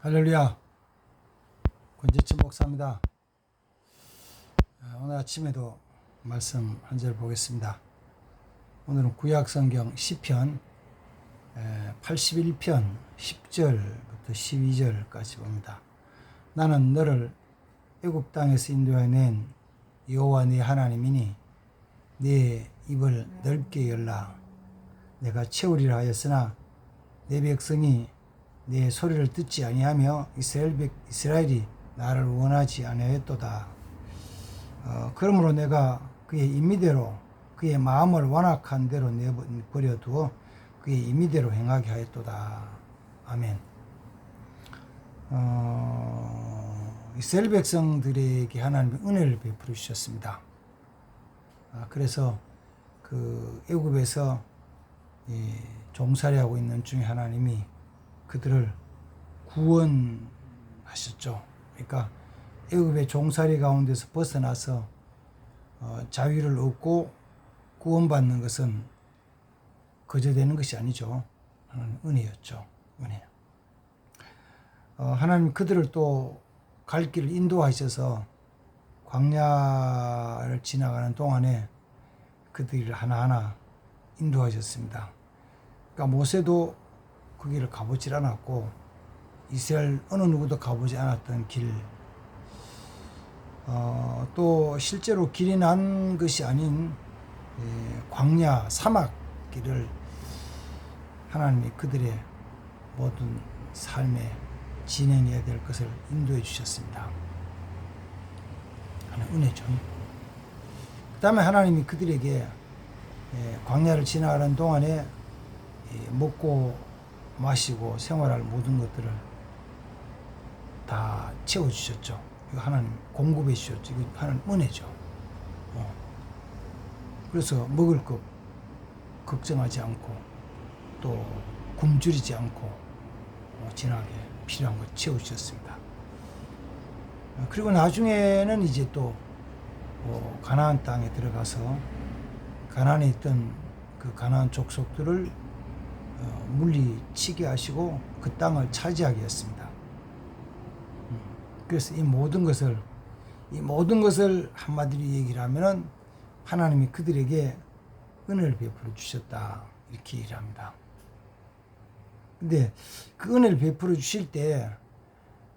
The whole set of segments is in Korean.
할렐루야, 권재천 목사입니다. 오늘 아침에도 말씀 한 절 보겠습니다. 오늘은 구약성경 시편 81편 10절부터 12절까지 봅니다. 나는 너를 애굽 땅에서 인도해낸 여호와 네 하나님이니 네 입을 넓게 열라. 내가 채우리라 하였으나 내 백성이 내 소리를 듣지 아니하며 이스라엘이 나를 원하지 아니하였도다. 그러므로 내가 그의 임의대로 그의 마음을 완악한 대로 내버려두어 그의 임의대로 행하게 하였도다. 아멘. 이스라엘 백성들에게 하나님의 은혜를 베풀어 주셨습니다. 그래서 그 애굽에서 종살이하고 있는 중에 하나님이 그들을 구원하셨죠. 그러니까 애굽의 종살이 가운데서 벗어나서 자유를 얻고 구원받는 것은 거저되는 것이 아니죠. 하나님 은혜였죠. 은혜. 하나님 그들을 또 갈 길을 인도하셔서 광야를 지나가는 동안에 그들을 하나하나 인도하셨습니다. 그러니까 모세도 그 길을 가보질 않았고 이스라엘 어느 누구도 가보지 않았던 길, 또 실제로 길이 난 것이 아닌 광야 사막 길을 하나님이 그들의 모든 삶에 진행해야 될 것을 인도해 주셨습니다. 하나님 은혜죠. 그 다음에 하나님이 그들에게 광야를 지나가는 동안에 먹고 마시고 생활할 모든 것들을 다 채워주셨죠. 이거 하나님 공급해 주셨죠. 이거 하나님 은혜죠. 그래서 먹을 것 걱정하지 않고 또 굶주리지 않고 진하게 필요한 것 채워주셨습니다. 그리고 나중에는 이제 또 가나안 땅에 들어가서 가나안에 있던 그 가나안 족속들을 물리치게 하시고 그 땅을 차지하게 했습니다. 그래서 이 모든 것을 한마디로 얘기를 하면은 하나님이 그들에게 은혜를 베풀어 주셨다, 이렇게 얘기를 합니다. 근데 그 은혜를 베풀어 주실 때,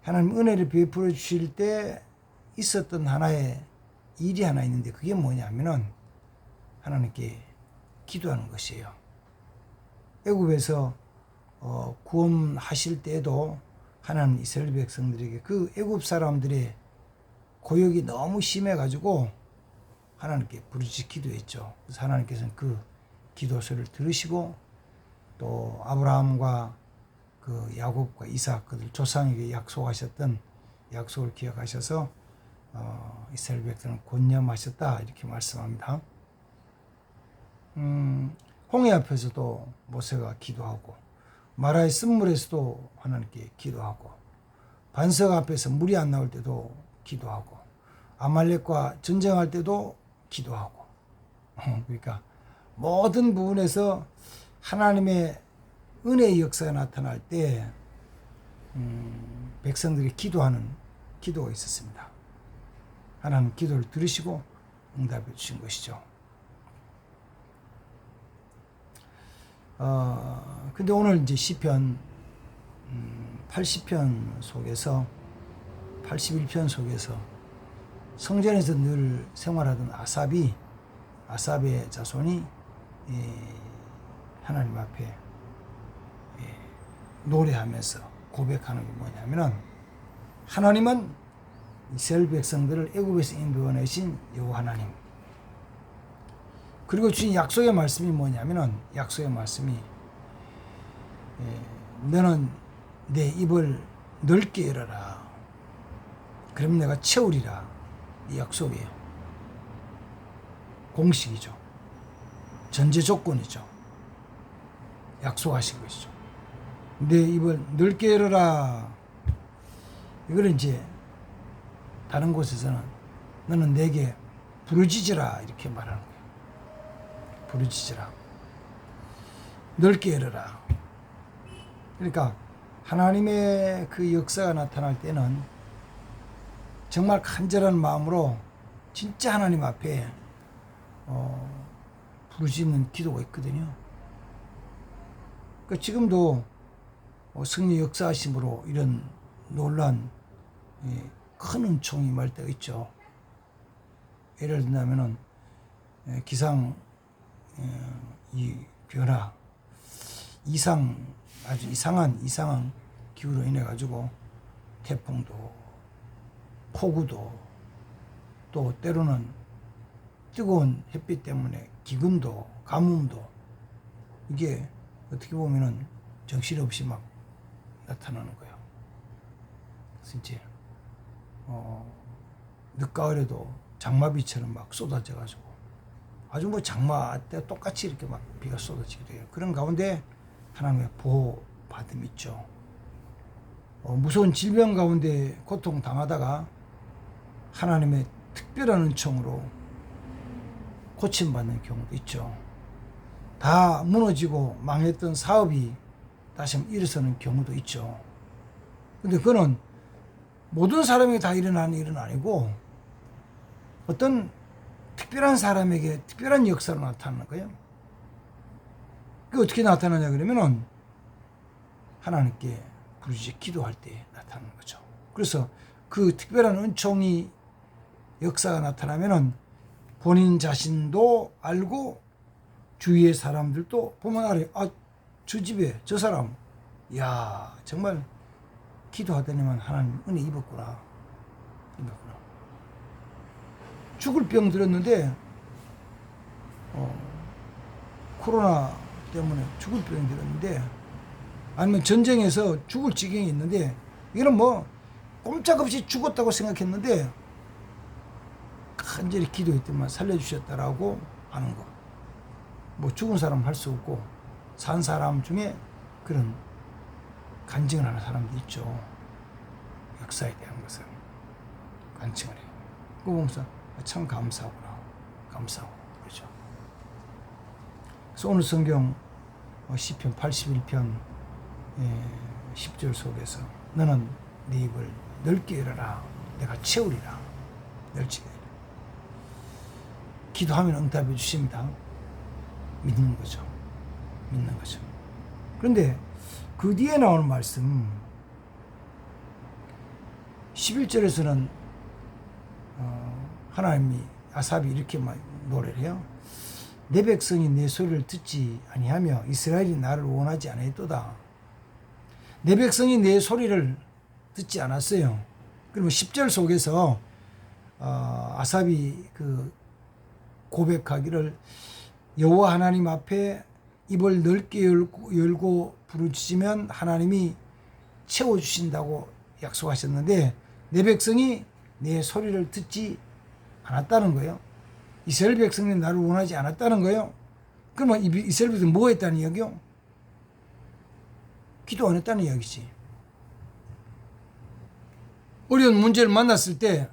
하나님 은혜를 베풀어 주실 때 있었던 하나의 일이 하나 있는데, 그게 뭐냐면은 하나님께 기도하는 것이에요. 애굽에서 구원하실 때에도 하나님 이스라엘 백성들에게 그 애굽 사람들의 고역이 너무 심해가지고 하나님께 부르짖 기도했죠. 그래서 하나님께서는 그 기도 소리를 들으시고 또 아브라함과 그 야곱과 이삭 그들 조상에게 약속하셨던 약속을 기억하셔서 이스라엘 백성을 권념하셨다, 이렇게 말씀합니다. 홍해 앞에서도 모세가 기도하고 마라의 쓴물에서도 하나님께 기도하고 반석 앞에서 물이 안 나올 때도 기도하고 아말렉과 전쟁할 때도 기도하고 그러니까 모든 부분에서 하나님의 은혜의 역사가 나타날 때 백성들이 기도하는 기도가 있었습니다. 하나님 기도를 들으시고 응답해 주신 것이죠. 근데 오늘 이제 시편 80편 속에서 81편 속에서 성전에서 늘 생활하던 아삽의 자손이 하나님 앞에 노래하면서 고백하는 게 뭐냐면은, 하나님은 이스라엘 백성들을 애굽에서 인도해내신 여호와 하나님, 그리고 주신 약속의 말씀이 뭐냐면은, 약속의 말씀이 너는 내 입을 넓게 열어라. 그럼 내가 채우리라. 이 약속이에요. 공식이죠. 전제 조건이죠. 약속하신 것이죠. 내 입을 넓게 열어라. 이걸 이제 다른 곳에서는 너는 내게 부르짖으라, 이렇게 말하는 거예요. 부르짖으라. 넓게 열어라. 그러니까 하나님의 그 역사가 나타날 때는 정말 간절한 마음으로 진짜 하나님 앞에 부르짖는 기도가 있거든요. 그러니까 지금도 성령 역사하심으로 이런 놀란 큰 은총이 임할 때가 있죠. 예를 든다면은 기상 이 변화, 아주 이상한 기후로 인해 가지고 태풍도 폭우도 또 때로는 뜨거운 햇빛 때문에 기근도 가뭄도 이게 어떻게 보면은 정신없이 막 나타나는 거예요. 그래서 이제 늦가을에도 장마비처럼 막 쏟아져 가지고 아주 뭐 장마 때 똑같이 이렇게 막 비가 쏟아지기도 해요. 그런 가운데 하나님의 보호 받음이 있죠. 무서운 질병 가운데 고통 당하다가 하나님의 특별한 은총으로 고침받는 경우도 있죠. 다 무너지고 망했던 사업이 다시 한번 일어서는 경우도 있죠. 근데 그거는 모든 사람에게 다 일어나는 일은 아니고 어떤 특별한 사람에게 특별한 역사로 나타나는 거예요. 그게 어떻게 나타나냐 그러면은 하나님께 부르짖어 기도할 때 나타나는 거죠. 그래서 그 특별한 은총이 역사가 나타나면은 본인 자신도 알고 주위의 사람들도 보면 알아요. 아, 저 집에 저 사람, 야 정말 기도하더니만 하나님 은혜 입었구나. 죽을 병 들었는데 코로나 때문에 죽을 병 들었는데 아니면 전쟁에서 죽을 지경이 있는데 이거는 뭐 꼼짝없이 죽었다고 생각했는데 간절히 기도했더만 살려주셨다라고 하는 거. 뭐 죽은 사람 할 수 없고 산 사람 중에 그런 간증을 하는 사람도 있죠. 역사에 대한 것은 간증을 해요. 그거 보면서 참 감사하구나. 감사하고 그렇죠. 그래서 오늘 성경 시편 81편 10절 속에서 너는 네 입을 넓게 열어라. 내가 채우리라. 넓게 열어라. 기도하면 응답해 주십니다. 믿는 거죠. 믿는 거죠. 그런데 그 뒤에 나오는 말씀 11절에서는 하나님이 아삽이 이렇게 노래를 해요. 내 백성이 내 소리를 듣지 아니하며 이스라엘이 나를 원하지 아니했도다. 내 백성이 내 소리를 듣지 않았어요. 그러면 10절 속에서 아삽이 그 고백하기를 여호와 하나님 앞에 입을 넓게 열고 부르짖으면 하나님이 채워주신다고 약속하셨는데 내 백성이 내 소리를 듣지 않았다는 거예요. 이스라엘 백성이 나를 원하지 않았다는 거예요. 그러면 이스라엘 백성이 뭐 했다는 이야기요? 기도 안 했다는 이야기지. 어려운 문제를 만났을 때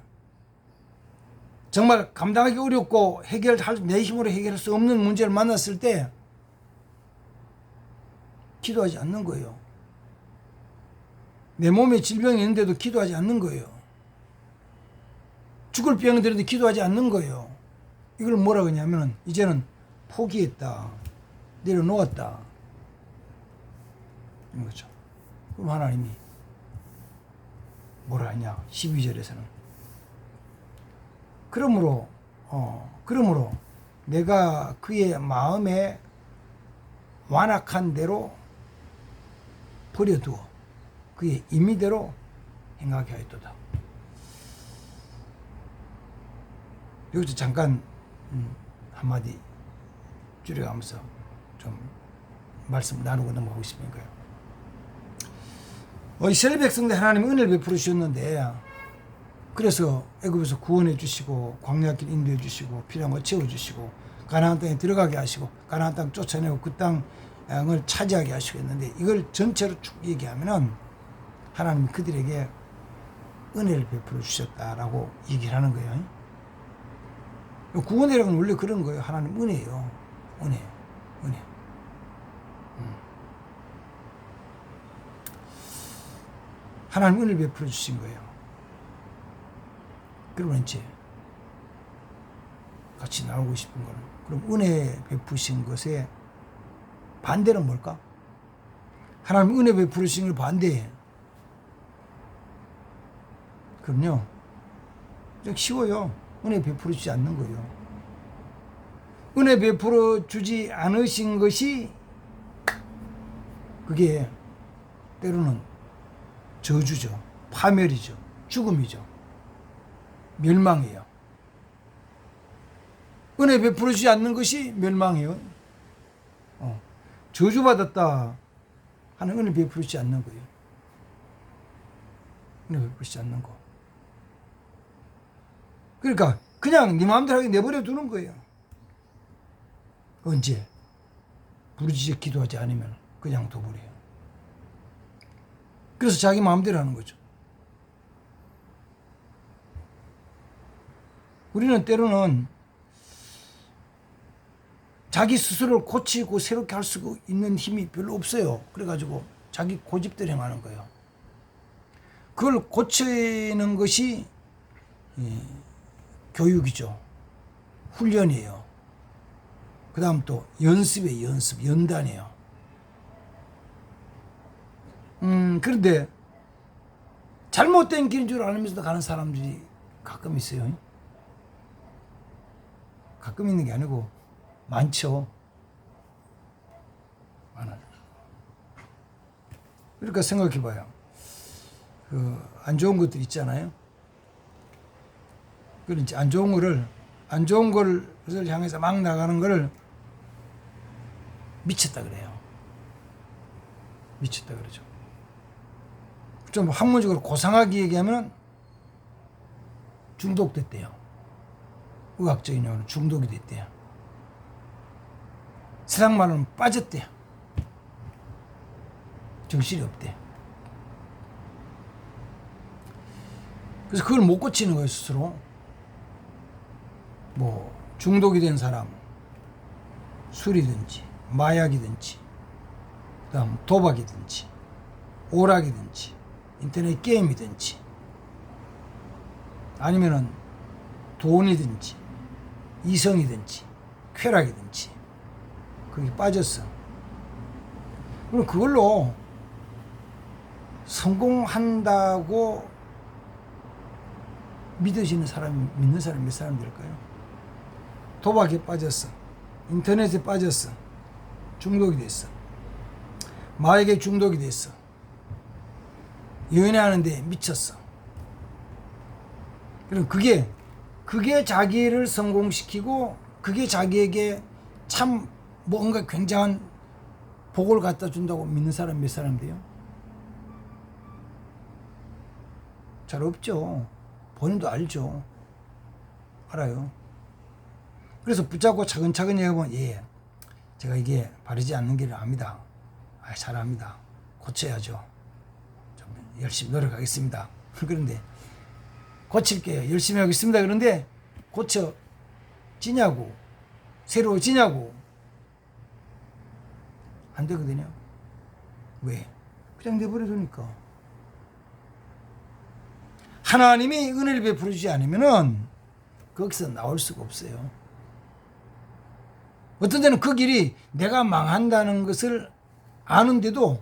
정말 감당하기 어렵고 내 힘으로 해결할 수 없는 문제를 만났을 때 기도하지 않는 거예요. 내 몸에 질병이 있는데도 기도하지 않는 거예요. 죽을 병이 들었는데 기도하지 않는 거예요. 이걸 뭐라 그러냐면 이제는 포기했다. 내려놓았다. 이런 거죠. 그럼 하나님이 뭐라 하냐. 12절에서는 그러므로 내가 그의 마음에 완악한 대로 버려두어 그의 임의대로 행하게 하였도다. 여기서 잠깐 한마디 줄여가면서 좀 말씀 나누고 넘어가고 싶은 거예요. 이스라엘 백성들 하나님 은혜를 베풀어 주셨는데 그래서 애굽에서 구원해 주시고 광야길 인도해 주시고 필요한 거 채워 주시고 가나안 땅에 들어가게 하시고 가나안 땅 쫓아내고 그 땅을 차지하게 하시고 했는데 이걸 전체로 쭉 얘기하면은 하나님 그들에게 은혜를 베풀어 주셨다라고 얘기를 하는 거예요. 구원이라는 건 원래 그런 거예요. 하나님 은혜예요. 은혜. 하나님 은혜를 베풀어 주신 거예요. 그러면 이제 같이 나누고 싶은 거는, 그럼 은혜 베푸신 것의 반대는 뭘까? 하나님 은혜 베푸신 걸 반대해. 그럼요, 쉬워요. 은혜 베풀어 주지 않는 거예요. 은혜 베풀어 주지 않으신 것이, 그게 때로는 저주죠, 파멸이죠, 죽음이죠, 멸망이에요. 은혜 베풀어 주지 않는 것이 멸망이에요. 저주받았다 하는 은혜 베풀어 주지 않는 거예요. 은혜 베풀어 주지 않는 거. 그러니까 그냥 네 마음대로 하게 내버려 두는 거예요. 언제? 부르짖어 기도하지 않으면 그냥 둬버려요. 그래서 자기 마음대로 하는 거죠. 우리는 때로는 자기 스스로를 고치고 새롭게 할 수 있는 힘이 별로 없어요. 그래가지고 자기 고집대로 행하는 거예요. 그걸 고치는 것이 교육이죠. 훈련이에요. 그 다음 또 연습이에요. 연습, 연단이에요. 그런데 잘못된 길인 줄 알면서도 가는 사람들이 가끔 있어요. 가끔 있는 게 아니고 많죠. 많아요. 그러니까 생각해봐요. 안 좋은 것들 있잖아요. 그런지 안 좋은 것을 향해서 막 나가는 거를 미쳤다 그래요. 미쳤다 그러죠. 좀 학문적으로 고상하게 얘기하면 중독됐대요. 의학적인 용어로 중독이 됐대요. 세상 말로는 빠졌대요. 정신이 없대. 그래서 그걸 못 고치는 거예요, 스스로. 뭐 중독이 된 사람, 술이든지 마약이든지, 그다음 도박이든지 오락이든지 인터넷 게임이든지, 아니면은 돈이든지 이성이든지 쾌락이든지 거기 빠졌어. 그럼 그걸로 성공한다고 믿는 사람이 몇 사람 될까요? 도박에 빠졌어. 인터넷에 빠졌어. 중독이 됐어. 마약에 중독이 됐어. 연애하는데 미쳤어. 그럼 그게 자기를 성공시키고, 그게 자기에게 참 뭔가 굉장한 복을 갖다 준다고 믿는 사람 몇 사람 돼요? 잘 없죠. 본인도 알죠. 알아요. 그래서 붙잡고 차근차근 얘기하면, 예, 제가 이게 바르지 않는 길을 압니다. 잘 압니다. 고쳐야죠. 좀 열심히 노력하겠습니다. 그런데 고칠게요. 열심히 하겠습니다. 그런데 고쳐지냐고, 새로워지냐고. 안 되거든요. 왜? 그냥 내버려 두니까. 하나님이 은혜를 베풀어 주지 않으면은 거기서 나올 수가 없어요. 어떤 데는 그 길이 내가 망한다는 것을 아는데도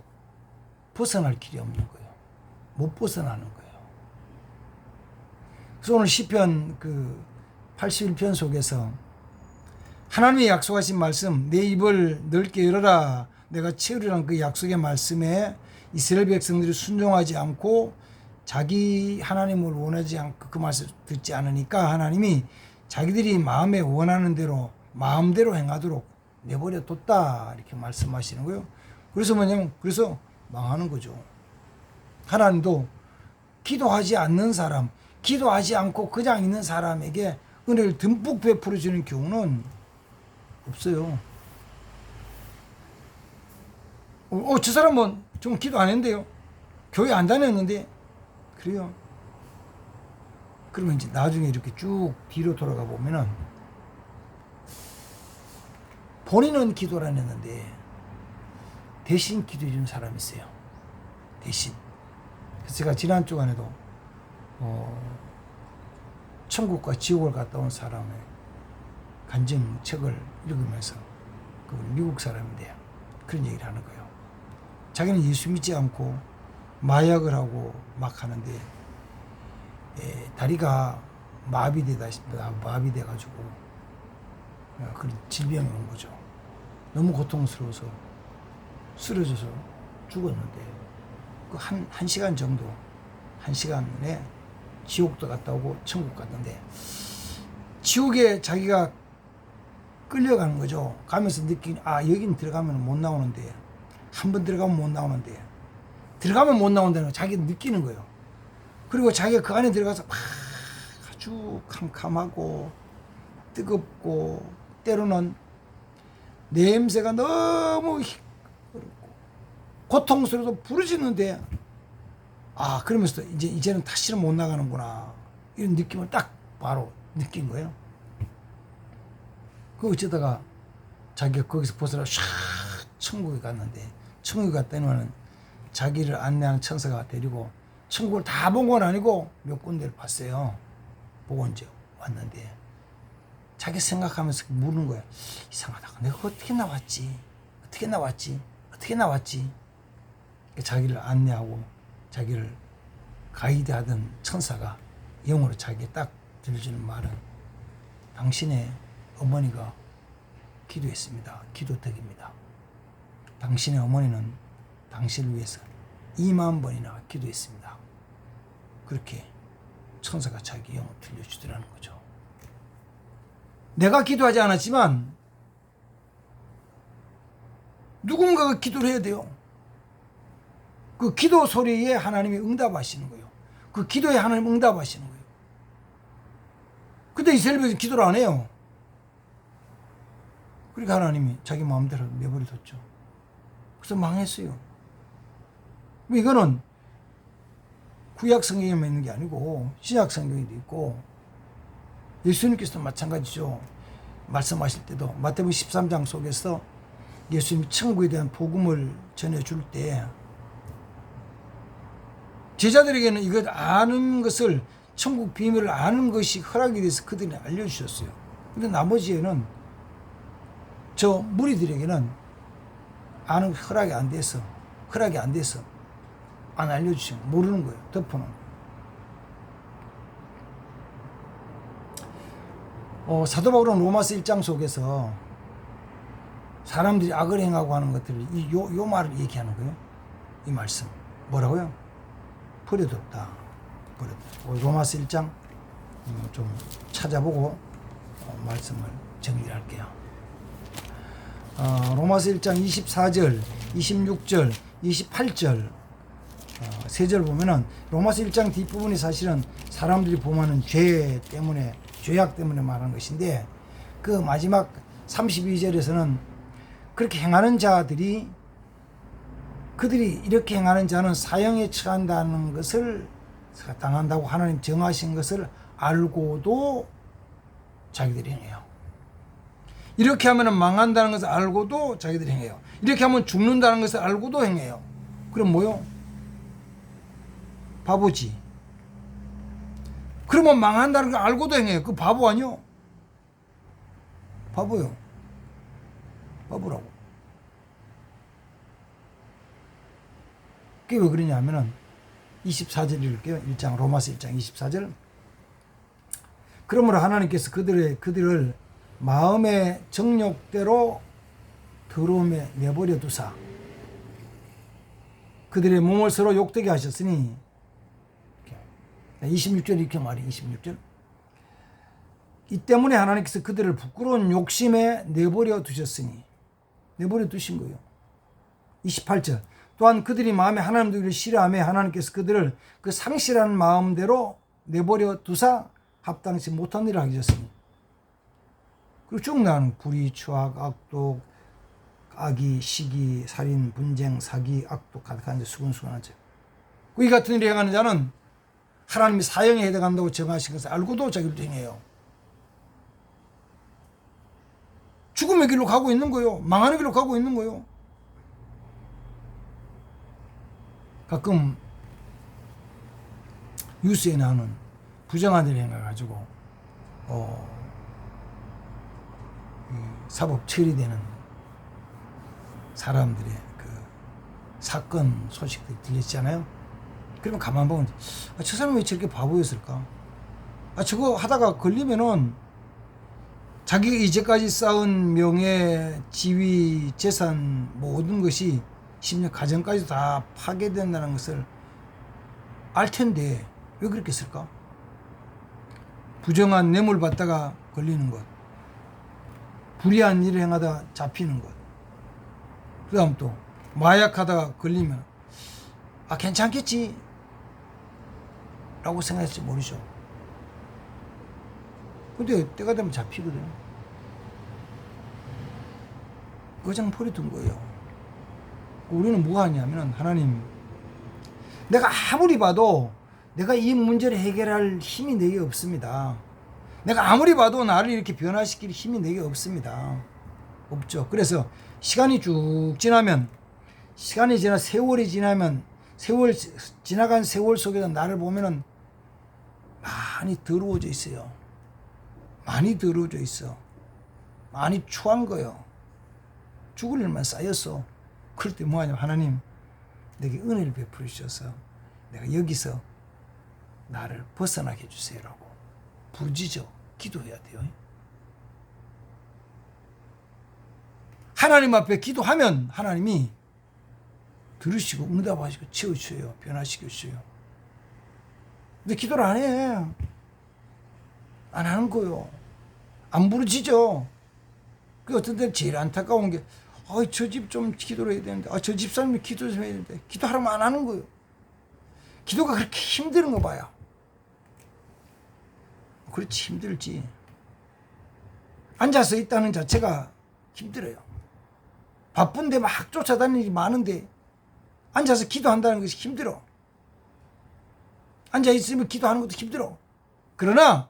벗어날 길이 없는 거예요. 못 벗어나는 거예요. 그래서 오늘 시편 81편 속에서 하나님이 약속하신 말씀, 내 입을 넓게 열어라 내가 채우리라는 그 약속의 말씀에 이스라엘 백성들이 순종하지 않고 자기 하나님을 원하지 않고 그 말씀을 듣지 않으니까 하나님이 자기들이 마음에 원하는 대로 마음대로 행하도록 내버려 뒀다, 이렇게 말씀하시는 거예요. 그래서 뭐냐면, 그래서 망하는 거죠. 하나님도 기도하지 않는 사람, 기도하지 않고 그냥 있는 사람에게 은혜를 듬뿍 베풀어 주는 경우는 없어요. 저 사람은 좀 기도 안 했는데요, 교회 안 다녔는데, 그래요. 그러면 이제 나중에 이렇게 쭉 뒤로 돌아가 보면은 본인은 기도를 안 했는데 대신 기도해 주는 사람이 있어요. 대신. 그래서 제가 지난 주간에도 천국과 지옥을 갔다 온 사람의 간증 책을 읽으면서 그분 미국 사람인데 그런 얘기를 하는 거예요. 자기는 예수 믿지 않고 마약을 하고 막 하는데 다리가 마비돼가지고 그런 질병이 온 거죠. 너무 고통스러워서 쓰러져서 죽었는데 그 한 시간 정도, 한 시간에 지옥도 갔다 오고 천국 갔는데 지옥에 자기가 끌려가는 거죠. 가면서 느끼는 여긴 들어가면 못 나오는데 한 번 들어가면 못 나오는데 들어가면 못 나온다는 거 자기가 느끼는 거예요. 그리고 자기가 그 안에 들어가서 막 아주 캄캄하고 뜨겁고 때로는 냄새가 너무 고통스러워서 부르짖는데 그러면서 이제는 다시는 못 나가는구나 이런 느낌을 딱 바로 느낀 거예요. 그 어쩌다가 자기가 거기서 벗어나 샥 천국에 갔는데 천국에 갔더니는 자기를 안내하는 천사가 데리고 천국을 다 본 건 아니고 몇 군데를 봤어요. 보고 이제 왔는데 자기 생각하면서 묻는 거야. 이상하다. 내가 어떻게 나왔지? 자기를 안내하고 자기를 가이드하던 천사가 영어로 자기에 딱 들려주는 말은 당신의 어머니가 기도했습니다. 기도덕입니다. 당신의 어머니는 당신을 위해서 2만 번이나 기도했습니다. 그렇게 천사가 자기 영어 들려주더라는 거죠. 내가 기도하지 않았지만 누군가가 기도를 해야 돼요. 그 기도 소리에 하나님이 응답하시는 거예요. 그 기도에 하나님 응답하시는 거예요. 근데 이스라엘 백성이 기도를 안 해요. 그러니까 하나님이 자기 마음대로 내버려뒀죠. 그래서 망했어요. 이거는 구약 성경에만 있는 게 아니고 신약 성경에도 있고 예수님께서도 마찬가지죠. 말씀하실 때도 마태복음 13장 속에서 예수님이 천국에 대한 복음을 전해줄 때 제자들에게는 이걸 아는 것을 천국 비밀을 아는 것이 허락이 돼서 그들이 알려주셨어요. 근데 나머지에는 저 무리들에게는 아는 허락이 안 돼서 안 알려주시고 모르는 거예요. 덮어놓은 거예요. 사도 바울은 로마서 1장 속에서 사람들이 악을 행하고 하는 것들을 요 말을 얘기하는 거예요. 이 말씀 뭐라고요? 버려도 없다. 로마서 1장 좀 찾아보고 말씀을 정리를 할게요. 로마서 1장 24절, 26절, 28절 세 절 보면은 로마서 1장 뒷부분이 사실은 사람들이 범하는 죄악 때문에 말하는 것인데 그 마지막 32절에서는 그렇게 행하는 자들이 그들이 이렇게 행하는 자는 사형에 처한다는 것을 당한다고 하나님 정하신 것을 알고도 자기들이 행해요. 이렇게 하면 망한다는 것을 알고도 자기들이 행해요. 이렇게 하면 죽는다는 것을 알고도 행해요. 그럼 뭐요? 바보지. 그러면 망한다는 걸 알고도 행해요. 그 바보 아니요? 바보요. 바보라고. 그게 왜 그러냐 하면은 24절 읽을게요. 로마서 1장 24절. 그러므로 하나님께서 그들을 마음의 정욕대로 더러움에 내버려 두사 그들의 몸을 서로 욕되게 하셨으니 26절 이렇게 말해. 26절. 이 때문에 하나님께서 그들을 부끄러운 욕심에 내버려 두신 거예요. 28절. 또한 그들이 마음에 하나님을 싫어하며 하나님께서 그들을 그 상실한 마음대로 내버려 두사 합당치 못한 일을 하게 하셨으니. 그리고 쭉 나오는 불의, 추악, 악독, 악의, 시기, 살인, 분쟁, 사기, 악독 가득한 자 수근수근하죠. 이 같은 일을 행하는 자는 하나님이 사형에 해당한다고 정하신 것을 알고도 자기를 행해요. 죽음의 길로 가고 있는 거예요. 망하는 길로 가고 있는 거예요. 가끔 뉴스에 나오는 부정한 일을 해가지고 사법 처리되는 사람들의 그 사건 소식들이 들렸잖아요. 그러면 가만 보면 저 사람이 왜 저렇게 바보였을까? 저거 하다가 걸리면은 자기가 이제까지 쌓은 명예, 지위, 재산 모든 것이 심지어 가정까지 다 파괴된다는 것을 알 텐데 왜 그렇게 했을까? 부정한 뇌물 받다가 걸리는 것, 불의한 일을 행하다 잡히는 것, 그 다음 또 마약하다가 걸리면 괜찮겠지 라고 생각했을지 모르죠. 근데 때가 되면 잡히거든요. 그장 포리 둔 거예요. 우리는 뭐 하냐면 하나님, 내가 아무리 봐도 내가 이 문제를 해결할 힘이 내게 없습니다. 내가 아무리 봐도 나를 이렇게 변화시킬 힘이 내게 없습니다. 없죠. 그래서 시간이 쭉 지나면, 시간이 지나 세월이 지나면, 지나간 세월 속에서 나를 보면은 많이 더러워져 있어요. 많이 더러워져 있어. 많이 추한 거요. 죽을 일만 쌓였어. 그럴 때 뭐하냐면 하나님, 내게 은혜를 베풀어 주셔서 내가 여기서 나를 벗어나게 해주세요라고 부르짖어 기도해야 돼요. 하나님 앞에 기도하면 하나님이 들으시고 응답하시고 채워주셔요. 변화시켜 주셔요. 근데 기도를 안 해. 안 하는 거요. 안 부르짖어. 그 어떤 때는 제일 안타까운 게 저 집 좀 기도를 해야 되는데 저 집사님이 기도 좀 해야 되는데 기도하라면 안 하는 거예요. 기도가 그렇게 힘든 거 봐요. 그렇지, 힘들지. 앉아서 있다는 자체가 힘들어요. 바쁜데 막 쫓아다니는 일이 많은데 앉아서 기도한다는 것이 힘들어. 앉아있으면 기도하는 것도 힘들어. 그러나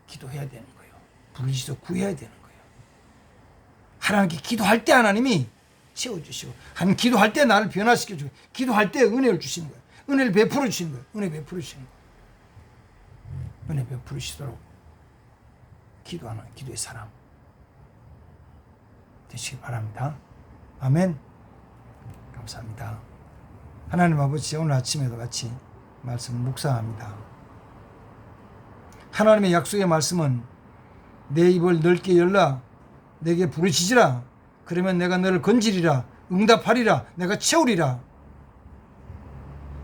기도해야 되는 거예요. 부르짖어 구해야 되는 거예요. 하나님께 기도할 때 하나님이 채워주시고, 기도할 때 나를 변화시켜주고, 기도할 때 은혜를 주시는 거예요. 은혜를 베풀어 주시는 거예요. 은혜 베풀어 주시는 거예요. 은혜 베풀으시도록 기도하는 기도의 사람 되시기 바랍니다. 아멘. 감사합니다. 하나님 아버지, 오늘 아침에도 같이 말씀을 묵상합니다. 하나님의 약속의 말씀은 내 입을 넓게 열라 내게 부르짖으라 그러면 내가 너를 건지리라 응답하리라 내가 채우리라.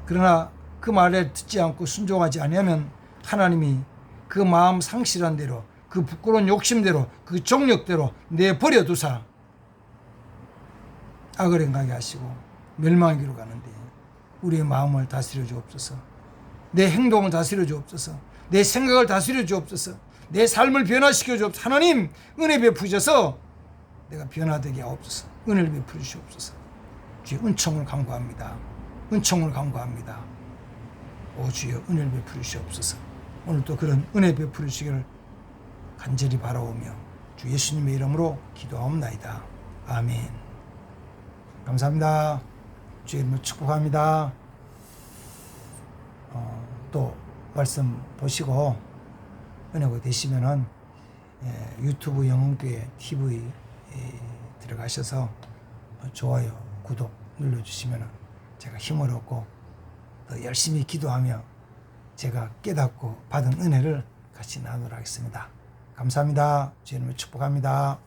그러나 그 말에 듣지 않고 순종하지 아니하면 하나님이 그 마음 상실한 대로, 그 부끄러운 욕심대로, 그 정력대로 내버려 두사 악을 행하게 하시고 멸망하기로 가는데 우리의 마음을 다스려 주옵소서. 내 행동을 다스려 주옵소서. 내 생각을 다스려 주옵소서. 내 삶을 변화시켜 주옵소서. 하나님 은혜 베푸셔서 내가 변화되게 하옵소서. 은혜를 베풀어 주옵소서. 주의 은총을 간구합니다. 은총을 간구합니다. 오 주여 은혜를 베풀어 주옵소서. 오늘도 그런 은혜 베풀어 주시기를 간절히 바라오며 주 예수님의 이름으로 기도하옵나이다. 아멘. 감사합니다. 주의 이름으로 축복합니다. 또 말씀 보시고 은혜가 되시면은 유튜브 영혼교회 TV 들어가셔서 좋아요, 구독 눌러주시면 제가 힘을 얻고 더 열심히 기도하며 제가 깨닫고 받은 은혜를 같이 나누도록 하겠습니다. 감사합니다. 주님을 축복합니다.